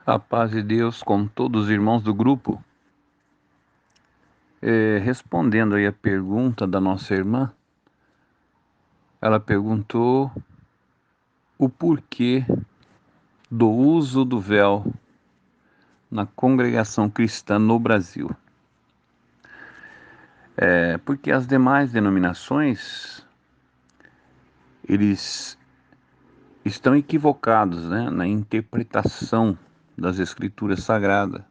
A paz de Deus com todos os irmãos do grupo. Respondendo aí a pergunta da nossa irmã, ela perguntou o porquê do uso do véu na congregação cristã no Brasil. Porque as demais denominações, eles estão equivocados, né, na interpretação das escrituras sagradas.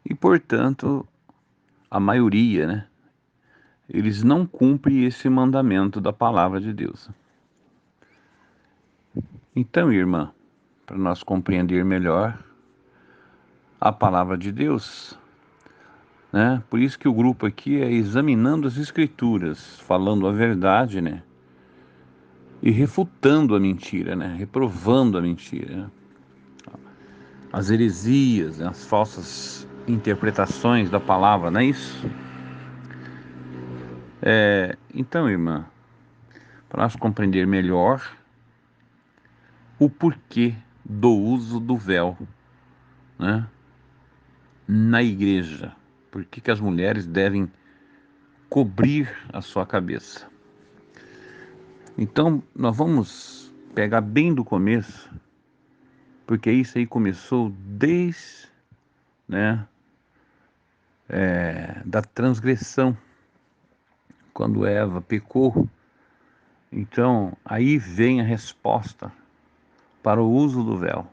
E, portanto, a maioria, né, eles não cumprem esse mandamento da palavra de Deus. Então, irmã, para nós compreender melhor a palavra de Deus, né? Por isso que o grupo aqui é examinando as escrituras, falando a verdade, né? E refutando a mentira, né? Reprovando a mentira, né? As heresias, né? As falsas interpretações da palavra, não é isso? Então, irmã, para nós compreender melhor o porquê do uso do véu, né? Na igreja. Por que que as mulheres devem cobrir a sua cabeça? Então, nós vamos pegar bem do começo, porque isso aí começou desde, né, da transgressão, quando Eva pecou. Então, aí vem a resposta para o uso do véu.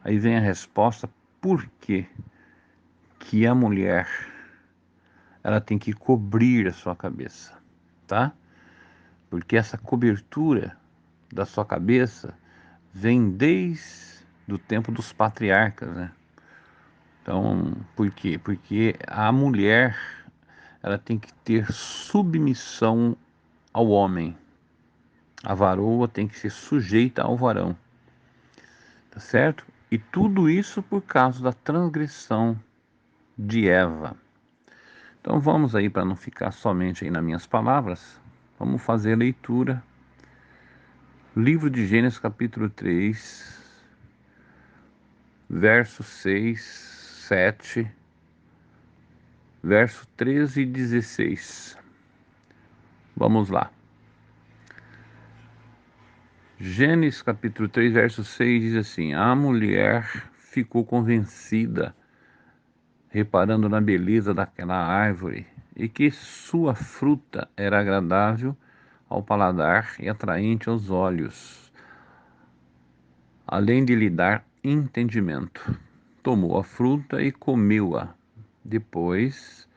Aí vem a resposta por que a mulher ela tem que cobrir a sua cabeça, tá? Porque essa cobertura da sua cabeça vem desde o tempo dos patriarcas, né? Então, por quê? Porque a mulher, ela tem que ter submissão ao homem. A varoa tem que ser sujeita ao varão, tá certo? E tudo isso por causa da transgressão de Eva. Então vamos aí, para não ficar somente aí nas minhas palavras, vamos fazer a leitura. Livro de Gênesis, capítulo 3, verso 6, 7, verso 13 e 16. Vamos lá. Gênesis capítulo 3, verso 6 diz assim: a mulher ficou convencida, reparando na beleza daquela árvore, e que sua fruta era agradável ao paladar e atraente aos olhos, além de lhe dar entendimento. Tomou a fruta e comeu-a. Depois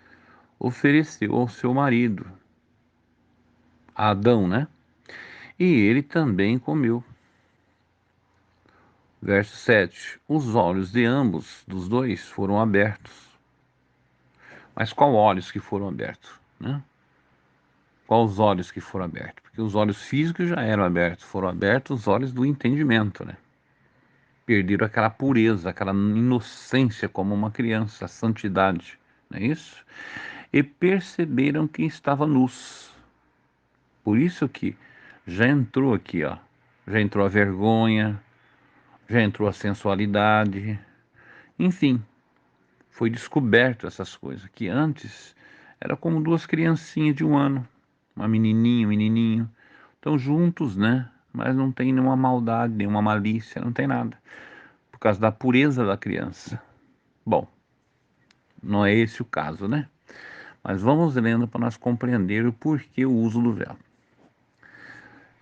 ofereceu ao seu marido, Adão, né? E ele também comeu. Verso 7. Os olhos de ambos, dos dois, foram abertos. Mas qual olhos que foram abertos, né? Qual os olhos que foram abertos? Porque os olhos físicos já eram abertos, foram abertos os olhos do entendimento, né? Perderam aquela pureza, aquela inocência como uma criança, a santidade, não é isso? E perceberam que estava nus. Por isso que já entrou aqui, ó. Já entrou a vergonha, já entrou a sensualidade, enfim, foi descoberto essas coisas, que antes era como duas criancinhas de 1 ano, uma menininha, um menininho, estão juntos, né? Mas não tem nenhuma maldade, nenhuma malícia, não tem nada, por causa da pureza da criança. Bom, não é esse o caso, né? Mas vamos lendo para nós compreender o porquê o uso do véu.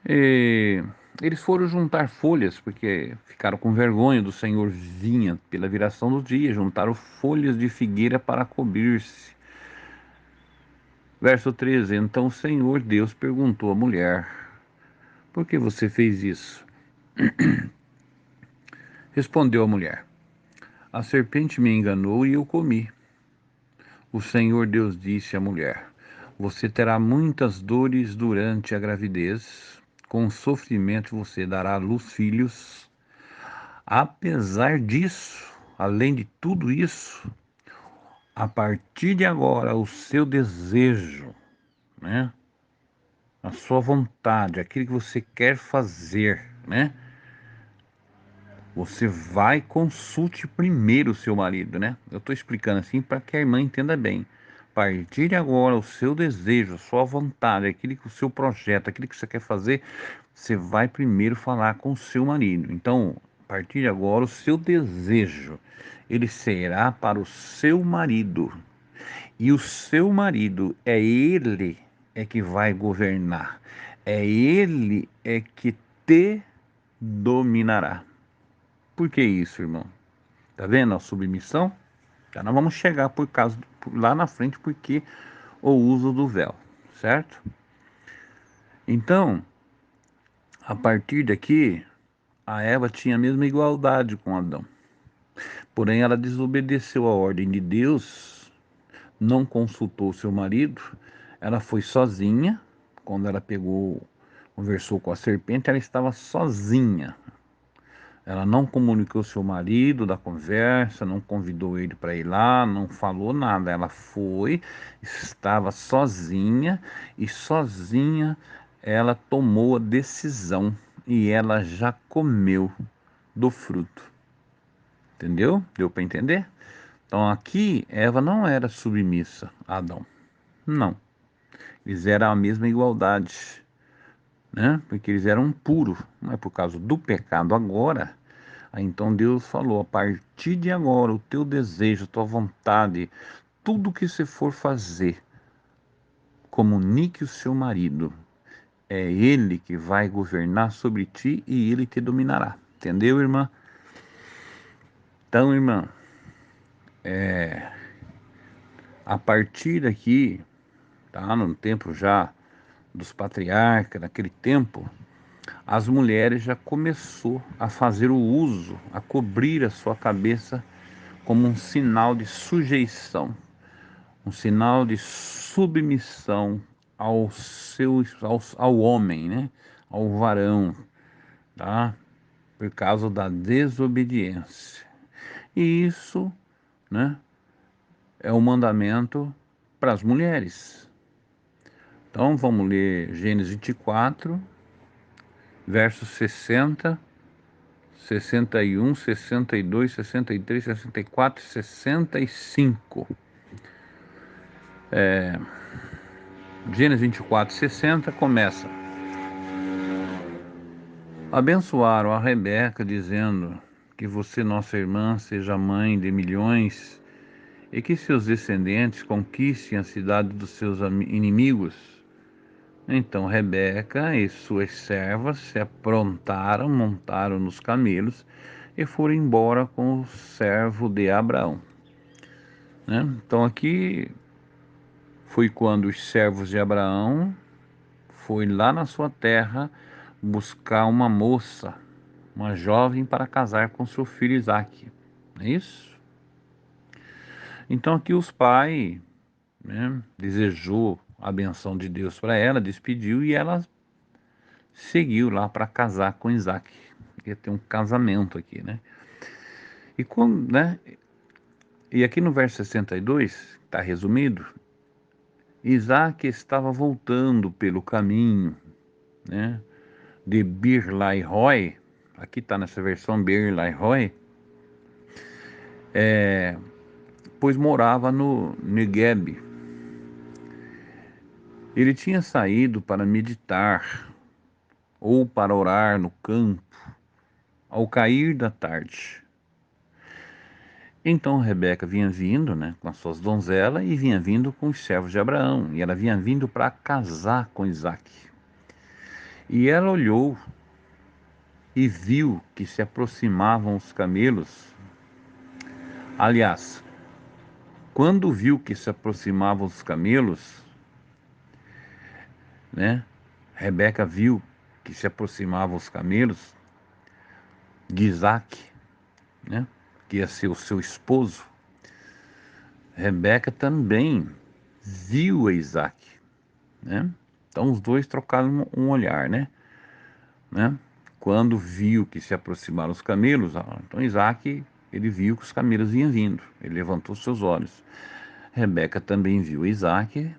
E eles foram juntar folhas, porque ficaram com vergonha do Senhor vinha pela viração do dia, juntaram folhas de figueira para cobrir-se. Verso 13: então o Senhor Deus perguntou à mulher: por que você fez isso? Respondeu a mulher: a serpente me enganou e eu comi. O Senhor Deus disse à mulher: você terá muitas dores durante a gravidez, com sofrimento você dará à luz filhos. Apesar disso, além de tudo isso, a partir de agora, o seu desejo, né? A sua vontade, aquilo que você quer fazer, né? Você vai, consulte primeiro o seu marido, né? Eu estou explicando assim para que a irmã entenda bem. A partir de agora, o seu desejo, a sua vontade, aquilo que o seu projeto, aquilo que você quer fazer, você vai primeiro falar com o seu marido. Então, a partir de agora, o seu desejo, ele será para o seu marido. E o seu marido é que vai governar. É ele é que te dominará. Por que isso, irmão? Tá vendo a submissão? Já nós vamos chegar por causa lá na frente porque o uso do véu, certo? Então, a partir daqui, a Eva tinha a mesma igualdade com Adão. Porém, ela desobedeceu a ordem de Deus, não consultou seu marido, ela foi sozinha. Quando ela conversou com a serpente, ela estava sozinha. Ela não comunicou seu marido da conversa, não convidou ele para ir lá, não falou nada. Ela foi, estava sozinha e sozinha ela tomou a decisão e ela já comeu do fruto. Entendeu? Deu para entender? Então aqui Eva não era submissa a Adão. Não. Eles eram a mesma igualdade, né? Porque eles eram puros. Não é por causa do pecado agora. Aí então Deus falou: a partir de agora, o teu desejo, a tua vontade, tudo que você for fazer, comunique o seu marido. É ele que vai governar sobre ti e ele te dominará. Entendeu, irmã? Então, irmã, a partir daqui, tá? No tempo já dos patriarcas, naquele tempo, as mulheres já começou a fazer o uso, a cobrir a sua cabeça como um sinal de sujeição, um sinal de submissão ao homem, né? Ao varão, tá? Por causa da desobediência. E isso, né, é um mandamento para as mulheres. Então vamos ler Gênesis 24, versos 60, 61, 62, 63, 64 e 65. Gênesis 24, 60 começa: abençoaram a Rebeca, dizendo: que você, nossa irmã, seja mãe de milhões e que seus descendentes conquistem a cidade dos seus inimigos. Então Rebeca e suas servas se aprontaram, montaram nos camelos e foram embora com o servo de Abraão, né? Então aqui foi quando os servos de Abraão foi lá na sua terra buscar uma moça, uma jovem, para casar com seu filho Isaque. Não é isso? Então aqui os pais, né, desejou a benção de Deus para ela, despediu e ela seguiu lá para casar com Isaque. Ia ter um casamento aqui, né? E quando, né? E aqui no verso 62, está resumido, Isaque estava voltando pelo caminho, né, de Bir-Lahai-Roi. Aqui está nessa versão Bir-Lahai-Roi, pois morava no Negueb. Ele tinha saído para meditar ou para orar no campo ao cair da tarde. Então Rebeca vinha vindo, né, com as suas donzelas e vinha vindo com os servos de Abraão. E ela vinha vindo para casar com Isaque. E ela olhou e viu que se aproximavam os camelos. Aliás, quando viu que se aproximavam os camelos, né, Rebeca viu que se aproximavam os camelos de Isaque, né, que ia ser o seu esposo. Rebeca também viu a Isaque, né? Então os dois trocaram um olhar, né? Quando viu que se aproximaram os camelos, então Isaque, ele viu que os camelos vinham vindo. Ele levantou seus olhos. Rebeca também viu Isaque.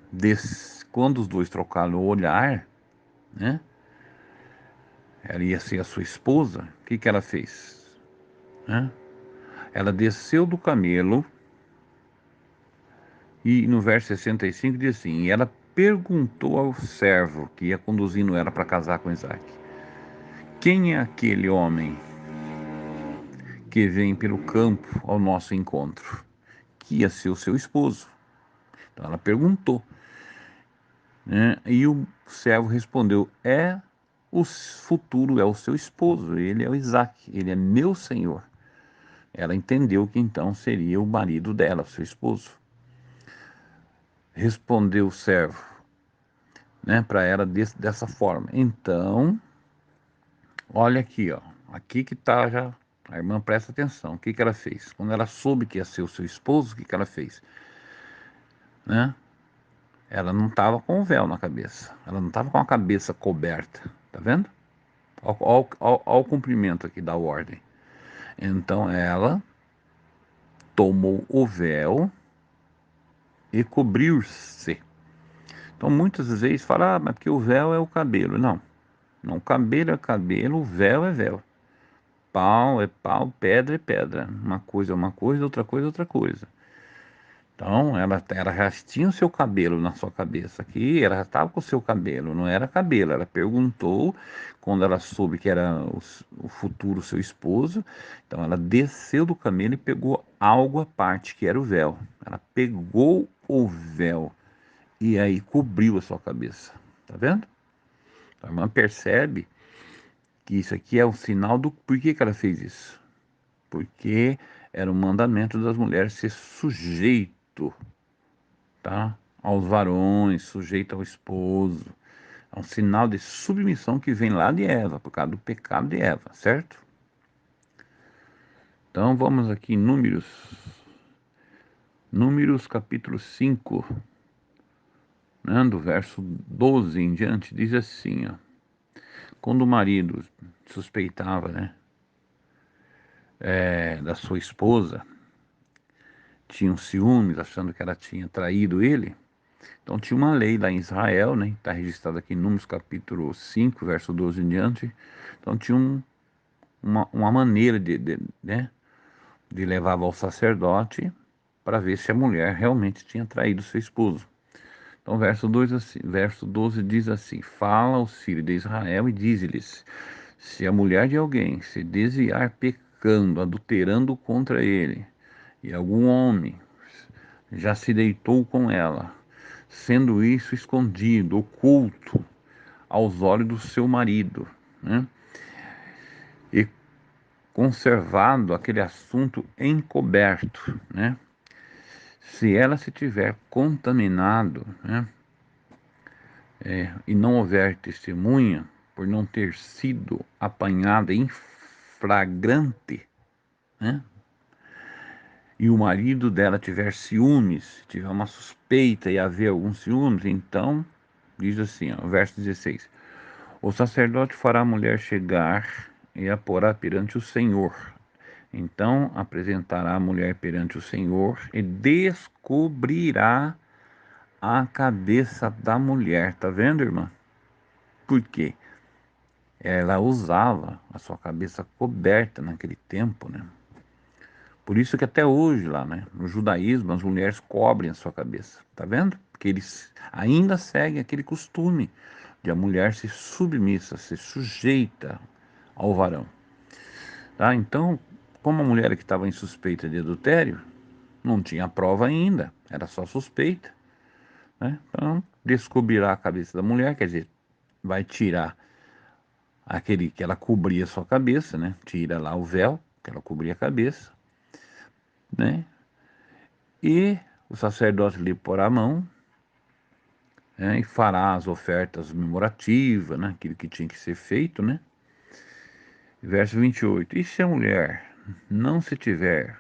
Quando os dois trocaram o olhar, né? Ela ia ser a sua esposa. O que ela fez? né? Ela desceu do camelo e no verso 65 diz assim: e ela perguntou ao servo que ia conduzindo ela para casar com Isaac: quem é aquele homem que vem pelo campo ao nosso encontro? Que ia ser o seu esposo. Então ela perguntou, né? E o servo respondeu: é o futuro, é o seu esposo, ele é o Isaac, ele é meu senhor. Ela entendeu que então seria o marido dela, seu esposo. Respondeu o servo, né, para ela dessa forma. Então, olha aqui, ó, aqui que tá já. A irmã presta atenção. O que que ela fez? Quando ela soube que ia ser o seu esposo, o que que ela fez? Né? Ela não estava com o véu na cabeça. Ela não estava com a cabeça coberta. Tá vendo? Olha o cumprimento aqui da ordem. Então ela tomou o véu e cobriu-se. Então muitas vezes fala, mas porque o véu é o cabelo. Não, não, cabelo é cabelo, véu é véu. Pau é pau, pedra é pedra. Uma coisa é uma coisa, outra coisa é outra coisa. Então, ela já tinha o seu cabelo na sua cabeça aqui, ela já estava com o seu cabelo, não era cabelo. Ela perguntou, quando ela soube que era o futuro seu esposo, então ela desceu do camelo e pegou algo à parte, que era o véu. Ela pegou o véu e aí cobriu a sua cabeça. Tá vendo? A irmã percebe que isso aqui é o sinal do porquê que ela fez isso. Porque era um mandamento das mulheres ser sujeito, tá? Aos varões, sujeito ao esposo. É um sinal de submissão que vem lá de Eva, por causa do pecado de Eva, certo? Então vamos aqui em Números. Números capítulo 5, né, do verso 12 em diante, diz assim, ó. Quando o marido suspeitava, né, da sua esposa, tinham ciúmes, achando que ela tinha traído ele. Então tinha uma lei lá em Israel, né? Está registrado aqui em Números capítulo 5, verso 12 em diante. Então tinha uma maneira né, de levar ao sacerdote para ver se a mulher realmente tinha traído seu esposo. Então verso 12 diz assim: fala aos filhos de Israel e diz-lhes: se a mulher de alguém se desviar pecando, adulterando contra ele, e algum homem já se deitou com ela, sendo isso escondido, oculto aos olhos do seu marido, né? E conservado aquele assunto encoberto, né? Se ela se tiver contaminado, né? E não houver testemunha, por não ter sido apanhada em flagrante, né? E o marido dela tiver ciúmes, tiver uma suspeita e haver alguns ciúmes, então, diz assim, ó, verso 16: o sacerdote fará a mulher chegar e a porá perante o Senhor. Então apresentará a mulher perante o Senhor e descobrirá a cabeça da mulher. Tá vendo, irmã? Por quê? Ela usava a sua cabeça coberta naquele tempo, né? Por isso que até hoje lá, né, no judaísmo, as mulheres cobrem a sua cabeça. Tá vendo? Porque eles ainda seguem aquele costume de a mulher ser submissa, ser sujeita ao varão. Tá? Então, como a mulher que estava em suspeita de adultério, não tinha prova ainda, era só suspeita, né? Então, descobrirá a cabeça da mulher, quer dizer, vai tirar aquele que ela cobria a sua cabeça, né? Tira lá o véu que ela cobria a cabeça, né? E o sacerdote lhe porá a mão, né? E fará as ofertas memorativas, né? Aquilo que tinha que ser feito, né? Verso 28. E se a mulher não se tiver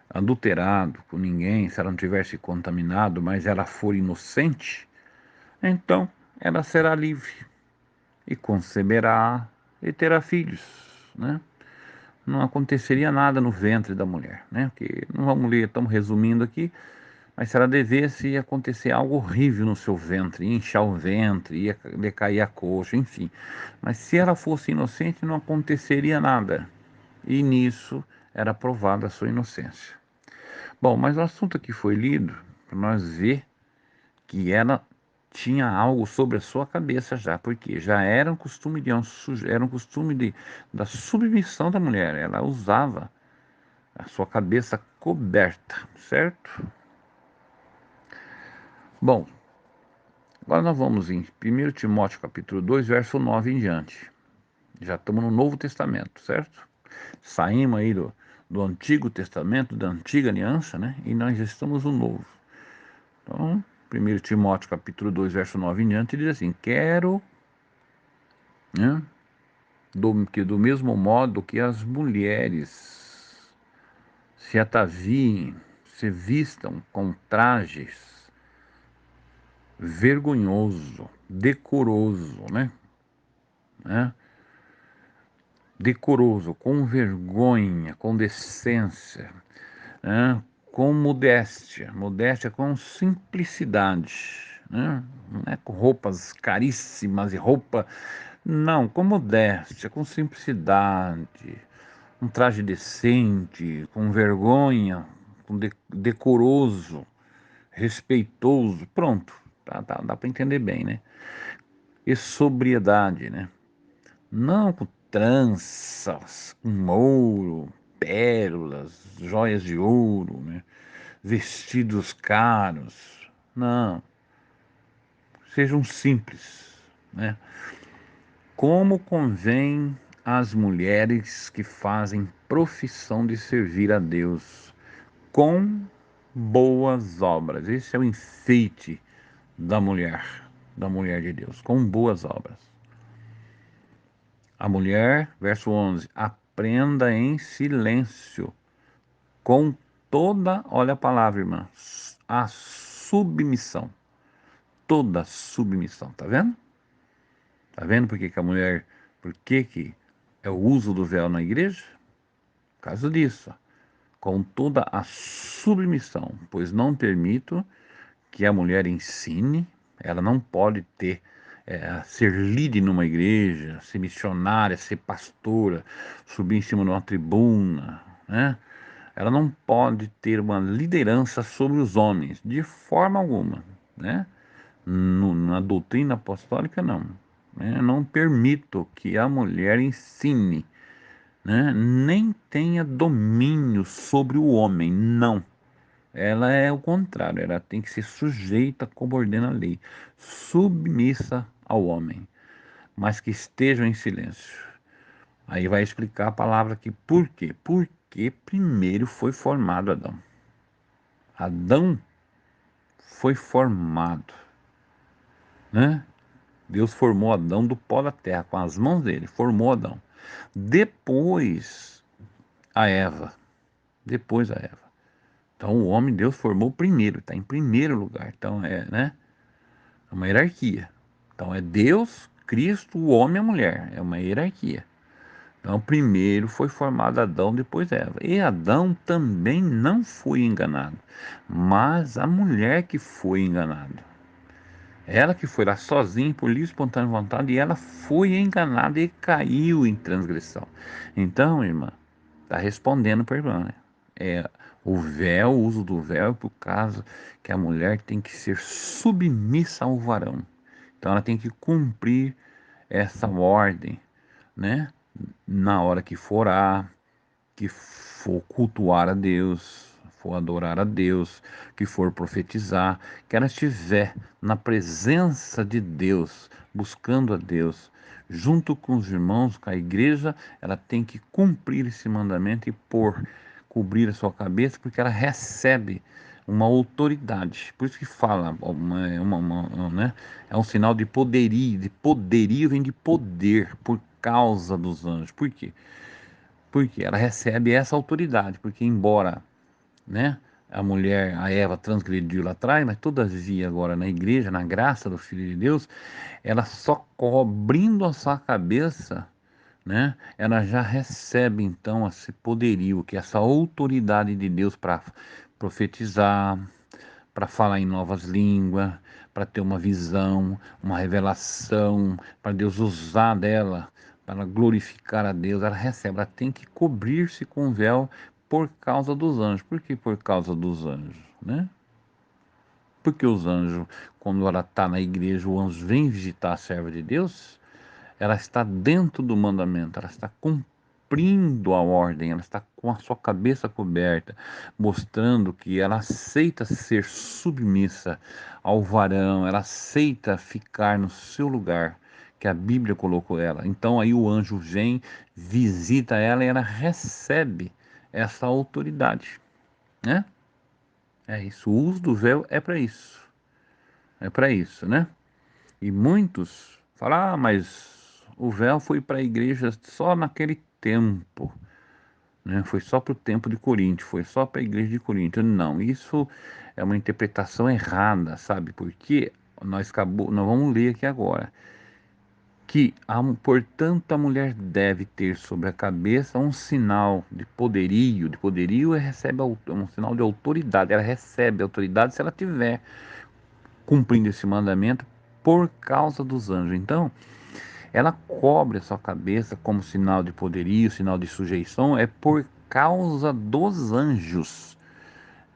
adulterado com ninguém, se ela não tiver se contaminado, mas ela for inocente, então ela será livre e conceberá e terá filhos, né? Não aconteceria nada no ventre da mulher, né? Porque não vamos ler, estamos resumindo aqui, mas se ela devesse ia acontecer algo horrível no seu ventre, ia inchar o ventre, ia decair a coxa, enfim. Mas se ela fosse inocente, não aconteceria nada, e nisso era provada a sua inocência. Bom, mas o assunto aqui foi lido para nós ver que ela tinha algo sobre a sua cabeça já, porque já era um costume era um costume da submissão da mulher. Ela usava a sua cabeça coberta, certo? Bom, agora nós vamos em 1 Timóteo capítulo 2, verso 9 em diante. Já estamos no Novo Testamento, certo? Saímos aí do Antigo Testamento, da Antiga Aliança, né? E nós já estamos no Novo. Então, 1 Timóteo capítulo 2, verso 9 em diante, diz assim: Quero, né, que do mesmo modo que as mulheres se ataviem, se vistam com trajes vergonhoso, decoroso, né? Decoroso, com vergonha, com decência, né? Com modéstia, modéstia com simplicidade, né? Não é com roupas caríssimas e roupa, não, com modéstia, com simplicidade, um traje decente, com vergonha, com decoroso, respeitoso, pronto, dá para entender bem, né? E sobriedade, né? Não com tranças, com ouro, pérolas, joias de ouro, né? Vestidos caros. Não, sejam simples, né? Como convém às mulheres que fazem profissão de servir a Deus com boas obras. Esse é o enfeite da mulher de Deus, com boas obras. A mulher, verso 11, aprenda em silêncio, com toda, olha a palavra, irmã, a submissão, toda submissão, tá vendo? Tá vendo por que que a mulher, por que que é o uso do véu na igreja? Por causa disso, com toda a submissão, pois não permito que a mulher ensine, ela não pode ser líder numa igreja, ser missionária, ser pastora, subir em cima de uma tribuna, né? Ela não pode ter uma liderança sobre os homens, de forma alguma, né? Na doutrina apostólica, não. Né? Eu não permito que a mulher ensine, né? Nem tenha domínio sobre o homem, não. Ela é o contrário, ela tem que ser sujeita como ordena a lei, submissa ao homem, mas que estejam em silêncio. Aí vai explicar a palavra aqui por quê? Porque primeiro foi formado Adão. Adão foi formado, né? Deus formou Adão do pó da terra, com as mãos dele, formou Adão. Depois a Eva, depois a Eva. Então o homem Deus formou primeiro, está em primeiro lugar. Então né? É uma hierarquia. Então é Deus, Cristo, o homem e a mulher. É uma hierarquia. Então primeiro foi formado Adão, depois Eva. E Adão também não foi enganado, mas a mulher que foi enganada. Ela que foi lá sozinha, por livre e espontânea vontade, e ela foi enganada e caiu em transgressão. Então, irmã, está respondendo para a irmã, né? O véu, o uso do véu é por causa que a mulher tem que ser submissa ao varão. Então ela tem que cumprir essa ordem, né? Na hora que for orar, que for cultuar a Deus, for adorar a Deus, que for profetizar, que ela estiver na presença de Deus, buscando a Deus, junto com os irmãos, com a igreja, ela tem que cumprir esse mandamento e cobrir a sua cabeça, porque ela recebe uma autoridade. Por isso que fala, né? É um sinal de poderio vem de poder, por causa dos anjos. Por quê? Porque ela recebe essa autoridade, porque embora, né, a mulher, a Eva transgrediu lá atrás, mas todavia agora na igreja, na graça do Filho de Deus, ela só cobrindo a sua cabeça, né, ela já recebe então esse poderio, que é essa autoridade de Deus para profetizar, para falar em novas línguas, para ter uma visão, uma revelação, para Deus usar dela para glorificar a Deus, ela recebe, ela tem que cobrir-se com o véu por causa dos anjos. Por que por causa dos anjos, né? Porque os anjos, quando ela está na igreja, o anjo vem visitar a serva de Deus, ela está dentro do mandamento, ela está cumprindo a ordem, ela está com a sua cabeça coberta, mostrando que ela aceita ser submissa ao varão, ela aceita ficar no seu lugar, que a Bíblia colocou ela. Então aí o anjo vem, visita ela e ela recebe essa autoridade, né? É isso, o uso do véu é para isso. É para isso, né? E muitos falam, mas o véu foi para a igreja só naquele tempo, né? Foi só para o tempo de Corinto, foi só para a igreja de Corinto. Não, isso é uma interpretação errada, sabe? Porque nós vamos ler aqui agora que, portanto, a mulher deve ter sobre a cabeça um sinal de poderio recebe um sinal de autoridade, ela recebe autoridade se ela tiver cumprindo esse mandamento por causa dos anjos. Então, ela cobre a sua cabeça como sinal de poderio, sinal de sujeição, é por causa dos anjos,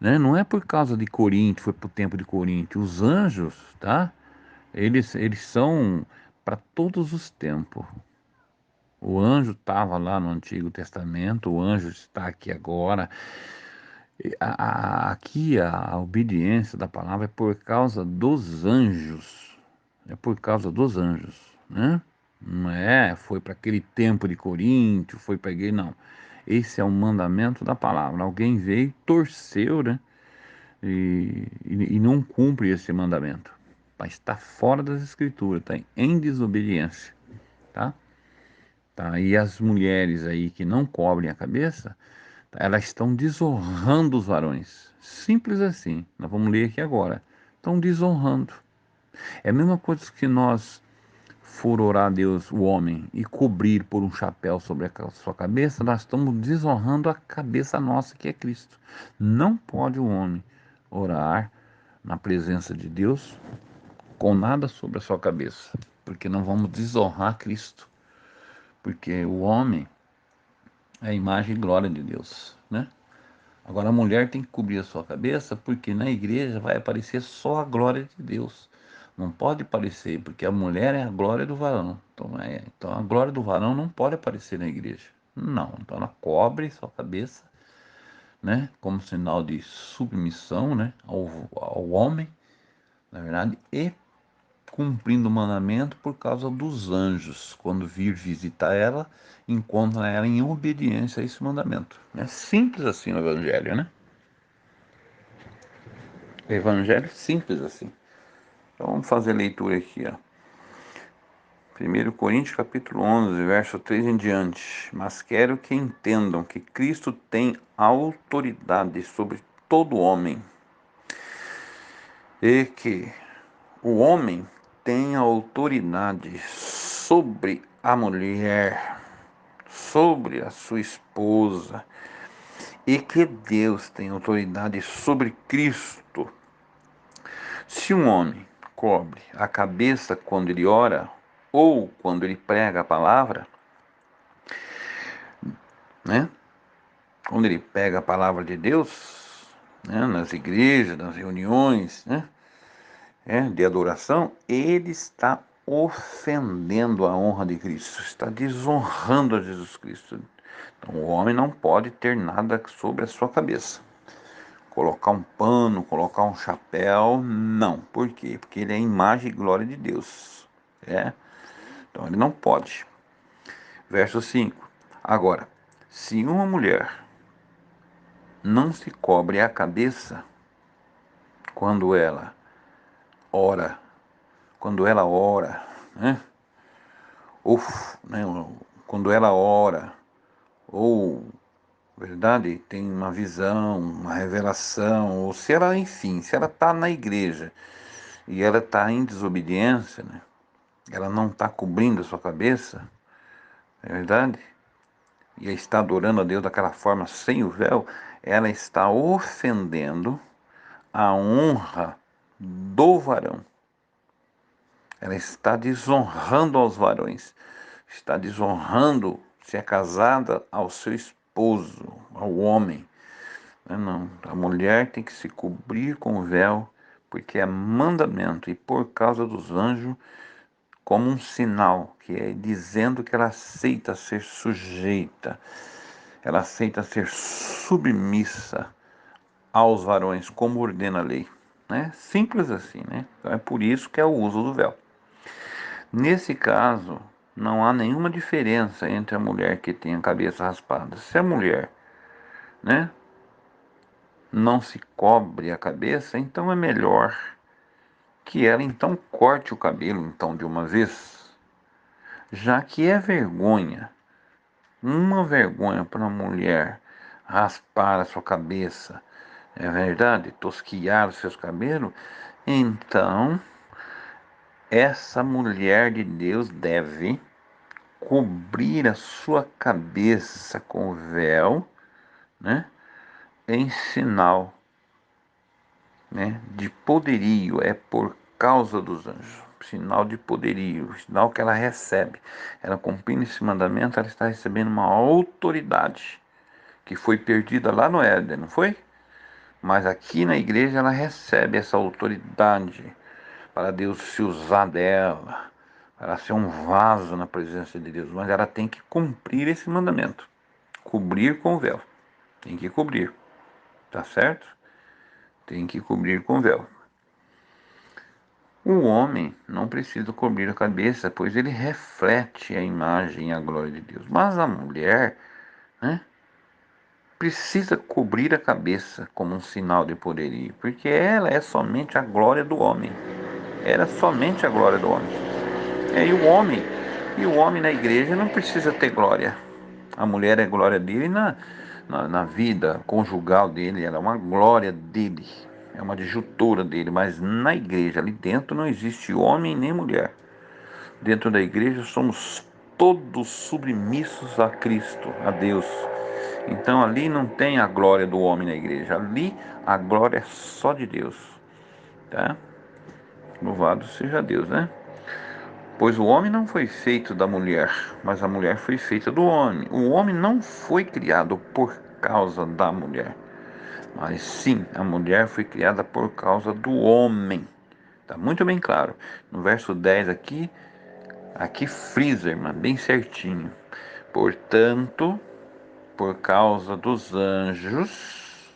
né? Não é por causa de Corinto, foi para o tempo de Corinto. Os anjos, tá? Eles são para todos os tempos. O anjo estava lá no Antigo Testamento, o anjo está aqui agora. Aqui a obediência da palavra é por causa dos anjos. É por causa dos anjos, né? Não é, foi para aquele tempo de Coríntio, foi para a igreja, não. Esse é o mandamento da palavra. Alguém veio, torceu, né? E não cumpre esse mandamento. Mas está fora das escrituras, está em desobediência, tá? Tá? E as mulheres aí que não cobrem a cabeça, elas estão desonrando os varões. Simples assim. Nós vamos ler aqui agora. Estão desonrando. É a mesma coisa que nós for orar a Deus, o homem, e cobrir por um chapéu sobre a sua cabeça, nós estamos desonrando a cabeça nossa, que é Cristo. Não pode o homem orar na presença de Deus com nada sobre a sua cabeça, porque não vamos desonrar Cristo. Porque o homem é a imagem e glória de Deus, né? Agora a mulher tem que cobrir a sua cabeça, porque na igreja vai aparecer só a glória de Deus. Não pode aparecer, porque a mulher é a glória do varão. Então a glória do varão não pode aparecer na igreja. Não, então ela cobre sua cabeça, né? Como sinal de submissão, né? Ao homem, na verdade, e cumprindo o mandamento por causa dos anjos. Quando vir visitar ela, encontra ela em obediência a esse mandamento. É simples assim o evangelho, né? Evangelho simples assim. Então vamos fazer a leitura aqui, ó. 1 Coríntios capítulo 11, verso 3 em diante. Mas quero que entendam que Cristo tem autoridade sobre todo homem e que o homem tem autoridade sobre a mulher, sobre a sua esposa, e que Deus tem autoridade sobre Cristo. Se um homem cobre a cabeça quando ele ora ou quando ele prega a palavra, né? Quando ele pega a palavra de Deus, né? Nas igrejas, nas reuniões, né? De adoração, ele está ofendendo a honra de Cristo, está desonrando a Jesus Cristo. Então o homem não pode ter nada sobre a sua cabeça. Colocar um pano, colocar um chapéu, não. Por quê? Porque ele é a imagem e glória de Deus. Então ele não pode. Verso 5. Agora, se uma mulher não se cobre a cabeça quando ela ora, quando ela ora, né? Ou, né, quando ela ora, ou, verdade, tem uma visão, uma revelação, ou se ela, enfim, se ela está na igreja e ela está em desobediência, né? Ela não está cobrindo a sua cabeça, é verdade? E está adorando a Deus daquela forma sem o véu, ela está ofendendo a honra do varão. Ela está desonrando aos varões. está desonrando, se é casada, ao seu esposo, ao homem. Não, a mulher tem que se cobrir com o véu, porque é mandamento, e por causa dos anjos, como um sinal, que é dizendo que ela aceita ser sujeita, ela aceita ser submissa aos varões, como ordena a lei. Né? Simples assim, né? Então é por isso que é o uso do véu. Nesse caso, não há nenhuma diferença entre a mulher que tem a cabeça raspada. Se a mulher, né, não se cobre a cabeça, então é melhor que ela então corte o cabelo então de uma vez, já que é vergonha, uma vergonha para uma mulher raspar a sua cabeça, é verdade, tosquiar os seus cabelos, então essa mulher de Deus deve cobrir a sua cabeça com o véu, né, em sinal, né, de poderio, é por causa dos anjos, sinal de poderio, sinal que ela recebe. Ela cumprindo esse mandamento, ela está recebendo uma autoridade que foi perdida lá no Éden, não foi? Mas aqui na igreja ela recebe essa autoridade para Deus se usar dela, para ser um vaso na presença de Deus, mas ela tem que cumprir esse mandamento, cobrir com o véu, tem que cobrir, tá certo? Tem que cobrir com o véu. O homem não precisa cobrir a cabeça, pois ele reflete a imagem e a glória de Deus. Mas a mulher, né, precisa cobrir a cabeça como um sinal de poderio, porque ela é somente a glória do homem. Ela é somente a glória do homem. E o homem na igreja não precisa ter glória. A mulher é glória dele na vida conjugal dele, ela é uma glória dele, é uma adjutora dele, mas na igreja, ali dentro, não existe homem nem mulher. Dentro da igreja somos todos submissos a Cristo, a Deus. Então ali não tem a glória do homem na igreja, ali a glória é só de Deus, tá? Louvado seja Deus, né? Pois o homem não foi feito da mulher, mas a mulher foi feita do homem. O homem não foi criado por causa da mulher, mas sim, a mulher foi criada por causa do homem. Tá muito bem claro. No verso 10 aqui frisa, irmã, bem certinho. Portanto, por causa dos anjos,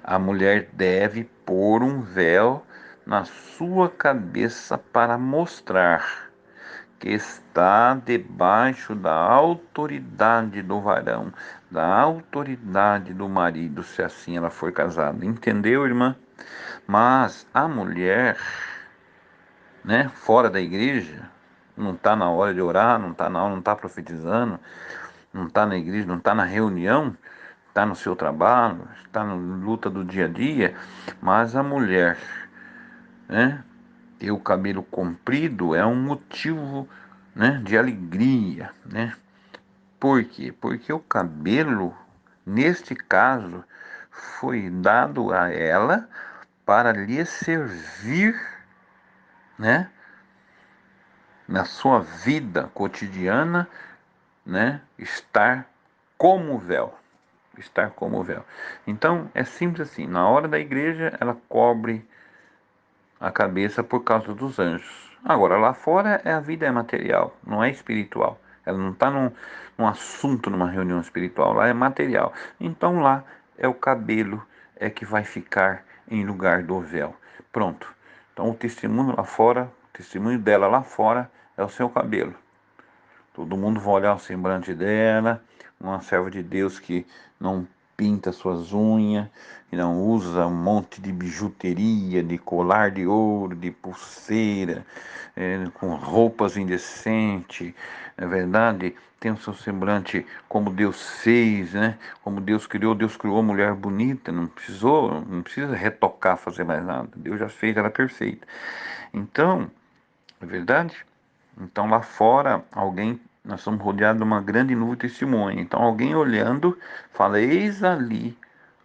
a mulher deve pôr um véu na sua cabeça para mostrar que está debaixo da autoridade do varão, da autoridade do marido, se assim ela for casada. Entendeu, irmã? Mas a mulher, né, fora da igreja, não está na hora de orar, não está na hora, não está profetizando, não está na igreja, não está na reunião, está no seu trabalho, está na luta do dia a dia, mas a mulher, né, ter o cabelo comprido é um motivo, né, de alegria, né? Por quê? Porque o cabelo, neste caso, foi dado a ela para lhe servir, né, na sua vida cotidiana, né, estar como véu, estar como véu. Então é simples assim. Na hora da igreja, ela cobre a cabeça por causa dos anjos. Agora, lá fora a vida é material, não é espiritual. Ela não está num assunto, numa reunião espiritual, lá é material. Então lá é o cabelo é que vai ficar em lugar do véu. Pronto. Então o testemunho lá fora, o testemunho dela lá fora é o seu cabelo. Todo mundo vai olhar o semblante dela, uma serva de Deus que não pinta suas unhas, que não usa um monte de bijuteria, de colar de ouro, de pulseira, com roupas indecentes, é verdade? Tem o seu semblante como Deus fez, né? Como Deus criou a mulher bonita, não precisa retocar, fazer mais nada. Deus já fez ela perfeita. Então, é verdade? Então lá fora, nós somos rodeados de uma grande nuvem de testemunha. Então alguém olhando, fala: eis ali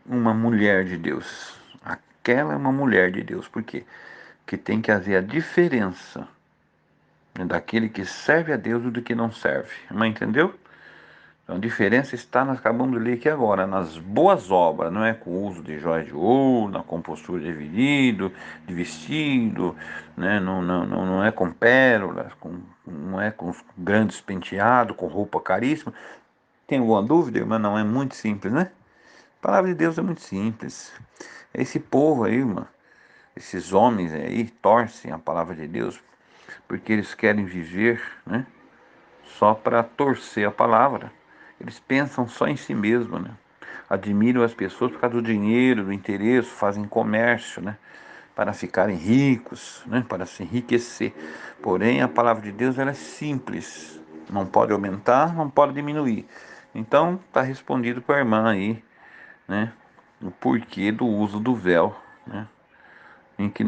uma mulher de Deus. Aquela é uma mulher de Deus. Por quê? Porque tem que haver a diferença daquele que serve a Deus e do que não serve. Mas entendeu? Então a diferença está, nós acabamos de ler aqui agora, nas boas obras, não é com o uso de joias de ouro, na compostura de vestido, né? Não é com pérolas, não é com os grandes penteados, com roupa caríssima. Tem alguma dúvida, irmã? Não, é muito simples, né? A palavra de Deus é muito simples. Esse povo aí, irmã, esses homens aí torcem a palavra de Deus porque eles querem viver, né? Só para torcer a palavra. Eles pensam só em si mesmo, né? Admiram as pessoas por causa do dinheiro, do interesse, fazem comércio, né? Para ficarem ricos, né? Para se enriquecer. Porém, a palavra de Deus ela é simples. Não pode aumentar, não pode diminuir. Então, está respondido para a irmã aí, né? O porquê do uso do véu, né? Em que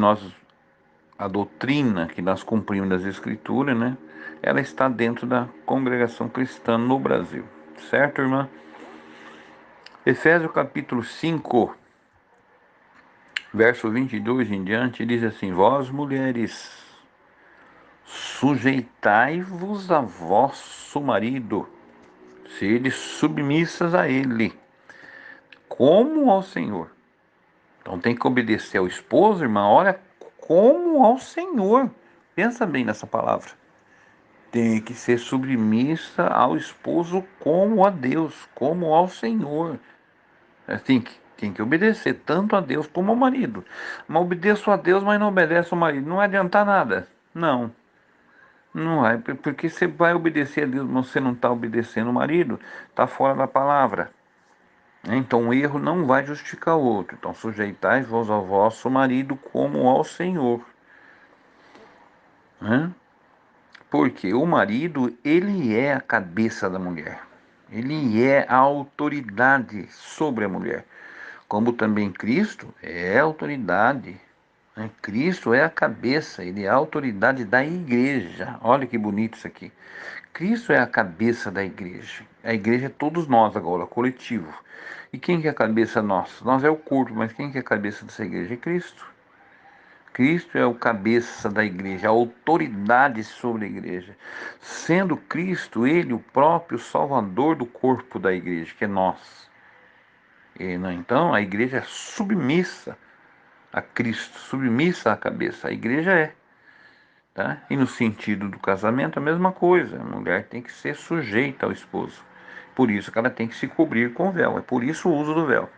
a doutrina que nós cumprimos das Escrituras, né? Ela está dentro da congregação cristã no Brasil. Certo, irmã? Efésios capítulo 5, verso 22 em diante, diz assim: Vós, mulheres, sujeitai-vos a vosso marido, sede submissas a ele, como ao Senhor. Então tem que obedecer ao esposo, irmã, olha, como ao Senhor. Pensa bem nessa palavra. Tem que ser submissa ao esposo como a Deus, como ao Senhor. Assim, tem que obedecer tanto a Deus como ao marido. Mas obedeço a Deus, mas não obedece ao marido. Não vai adiantar nada. Não, não vai. Porque você vai obedecer a Deus, mas você não está obedecendo o marido, está fora da palavra. Então o erro não vai justificar o outro. Então sujeitai-vos ao vosso marido como ao Senhor. Né? Porque o marido, ele é a cabeça da mulher. Ele é a autoridade sobre a mulher. Como também Cristo é a autoridade. Né? Cristo é a cabeça, ele é a autoridade da igreja. Olha que bonito isso aqui. Cristo é a cabeça da igreja. A igreja é todos nós agora, coletivo. E quem que é a cabeça nossa? Nós é o corpo, mas quem que é a cabeça dessa igreja? É Cristo. Cristo é o cabeça da igreja, a autoridade sobre a igreja. Sendo Cristo ele o próprio salvador do corpo da igreja, que é nós. E, não, então a igreja é submissa a Cristo, submissa à cabeça. A igreja é. Tá? E no sentido do casamento, a mesma coisa. A mulher tem que ser sujeita ao esposo. Por isso que ela tem que se cobrir com o véu. É por isso o uso do véu.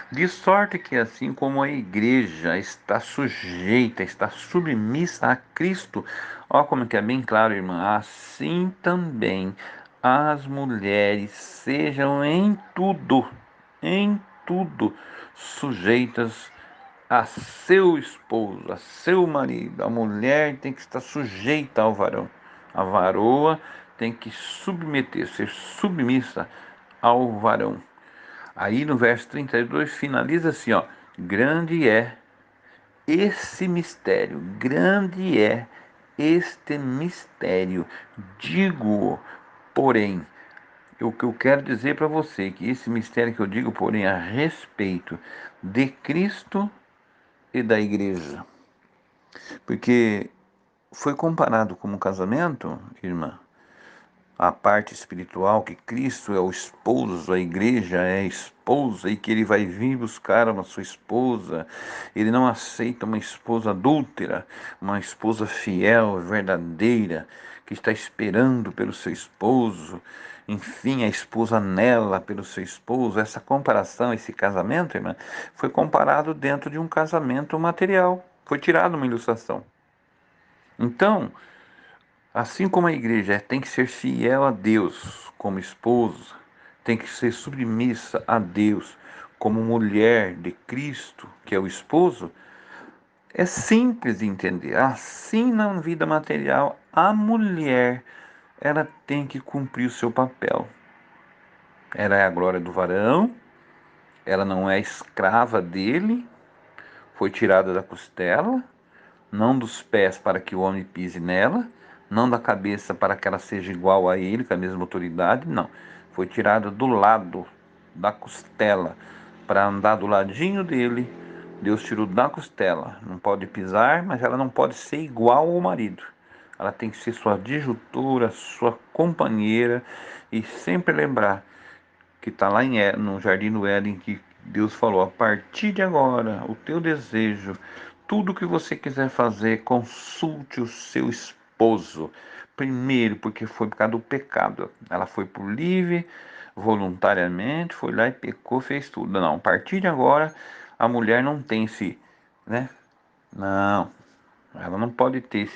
De sorte que, assim como a igreja está sujeita, está submissa a Cristo, ó, como que é bem claro, irmã, assim também as mulheres sejam em tudo, sujeitas a seu esposo, a seu marido. A mulher tem que estar sujeita ao varão. A varoa tem que submeter, ser submissa ao varão. Aí no verso 32 finaliza assim, ó: grande é esse mistério, grande é este mistério. Digo, porém, o que eu quero dizer para você é que esse mistério que eu digo, porém, a respeito de Cristo e da igreja. Porque foi comparado como casamento, irmã, a parte espiritual, que Cristo é o esposo, a igreja é a esposa e que ele vai vir buscar uma sua esposa. Ele não aceita uma esposa adúltera, uma esposa fiel, verdadeira, que está esperando pelo seu esposo. Enfim, a esposa anela pelo seu esposo. Essa comparação, esse casamento, irmã, foi comparado dentro de um casamento material. Foi tirado uma ilustração. Então, assim como a igreja tem que ser fiel a Deus como esposa, tem que ser submissa a Deus como mulher de Cristo, que é o esposo, é simples de entender. Assim na vida material, a mulher ela tem que cumprir o seu papel. Ela é a glória do varão, ela não é escrava dele, foi tirada da costela, não dos pés para que o homem pise nela, não da cabeça para que ela seja igual a ele, com a mesma autoridade, não. Foi tirada do lado, da costela, para andar do ladinho dele. Deus tirou da costela. Não pode pisar, mas ela não pode ser igual ao marido. ela tem que ser sua adjutora, sua companheira, e sempre lembrar que está lá no Jardim do Éden, que Deus falou: a partir de agora, o teu desejo, tudo que você quiser fazer, consulte o seu esposo. Primeiro, porque foi por causa do pecado. Ela foi por livre, voluntariamente, foi lá e pecou, fez tudo. Não, a partir de agora, a mulher não tem esse, né? Não, ela não pode ter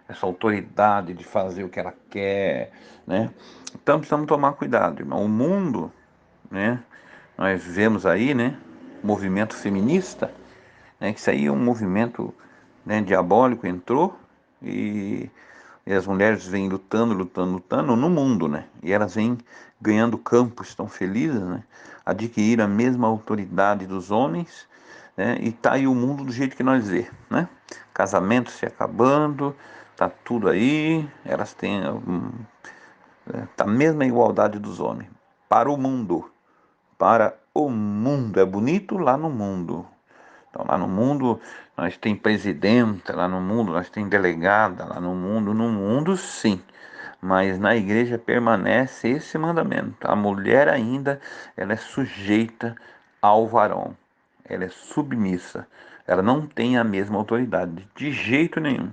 essa autoridade de fazer o que ela quer, né? Então precisamos tomar cuidado, irmão. O mundo, né? Nós vemos aí, né? Movimento feminista, né? Que isso aí é um movimento, né, diabólico, entrou e, e as mulheres vêm lutando, lutando, lutando no mundo, né? E elas vêm ganhando campo, estão felizes, né? Adquiriram a mesma autoridade dos homens, né? E tá aí o mundo do jeito que nós vê, né? Casamento se acabando, tá tudo aí, elas têm a mesma igualdade dos homens. Para o mundo, para o mundo, é bonito lá no mundo. Então lá no mundo nós tem presidenta, lá no mundo nós tem delegada, lá no mundo sim. Mas na igreja permanece esse mandamento. A mulher ainda, ela é sujeita ao varão. Ela é submissa. Ela não tem a mesma autoridade, de jeito nenhum.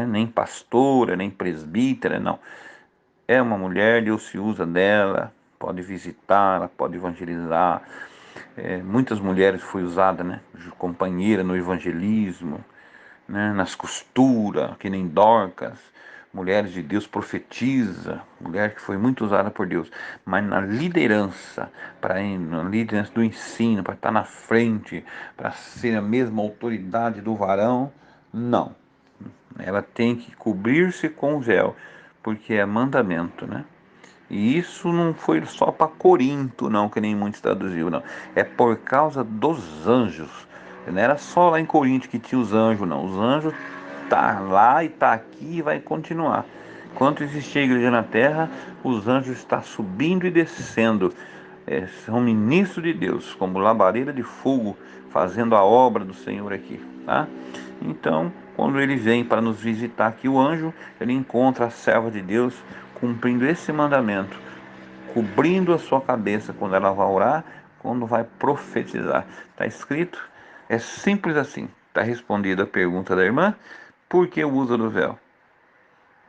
Nem pastora, nem presbítera, não. É uma mulher, Deus se usa dela, pode visitar, pode evangelizar. Muitas mulheres foi usada, né, de companheira no evangelismo, né, nas costuras, que nem Dorcas. Mulheres de Deus profetiza, mulher que foi muito usada por Deus, mas na liderança, na liderança do ensino, para estar na frente, para ser a mesma autoridade do varão, não. Ela tem que cobrir-se com o véu, porque é mandamento, né? E isso não foi só para Corinto, não, que nem muitos traduziu, não. É por causa dos anjos. Não era só lá em Corinto que tinha os anjos, não. Os anjos tá lá e tá aqui e vai continuar. Enquanto existir a igreja na terra, os anjos estão subindo e descendo. São ministros de Deus, como labareda de fogo, fazendo a obra do Senhor aqui, tá? Então, quando ele vem para nos visitar aqui, o anjo, ele encontra a serva de Deus cumprindo esse mandamento, cobrindo a sua cabeça quando ela vai orar, quando vai profetizar. Está escrito, é simples assim. Está respondida a pergunta da irmã: por que o uso do véu?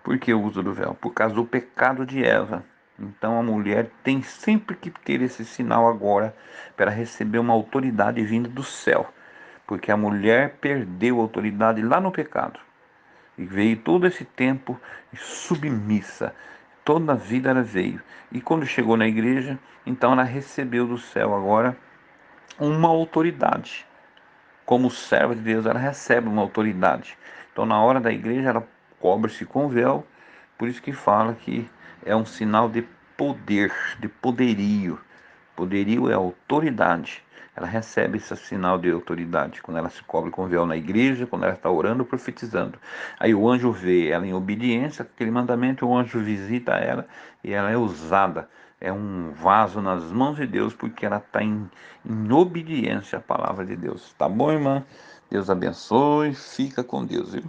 Por que o uso do véu? Por causa do pecado de Eva. Então a mulher tem sempre que ter esse sinal agora para receber uma autoridade vinda do céu. Porque a mulher perdeu a autoridade lá no pecado. E veio todo esse tempo submissa. Toda a vida ela veio. E quando chegou na igreja, então ela recebeu do céu agora uma autoridade. Como serva de Deus, ela recebe uma autoridade. Então, na hora da igreja, ela cobre-se com véu. Por isso que fala que é um sinal de poder, de poderio. Poderio é autoridade. Ela recebe esse sinal de autoridade quando ela se cobre com véu na igreja, quando ela está orando, profetizando. Aí o anjo vê ela em obediência àquele mandamento, o anjo visita ela e ela é usada. É um vaso nas mãos de Deus porque ela está em obediência à palavra de Deus. Tá bom, irmã? Deus abençoe. Fica com Deus, viu?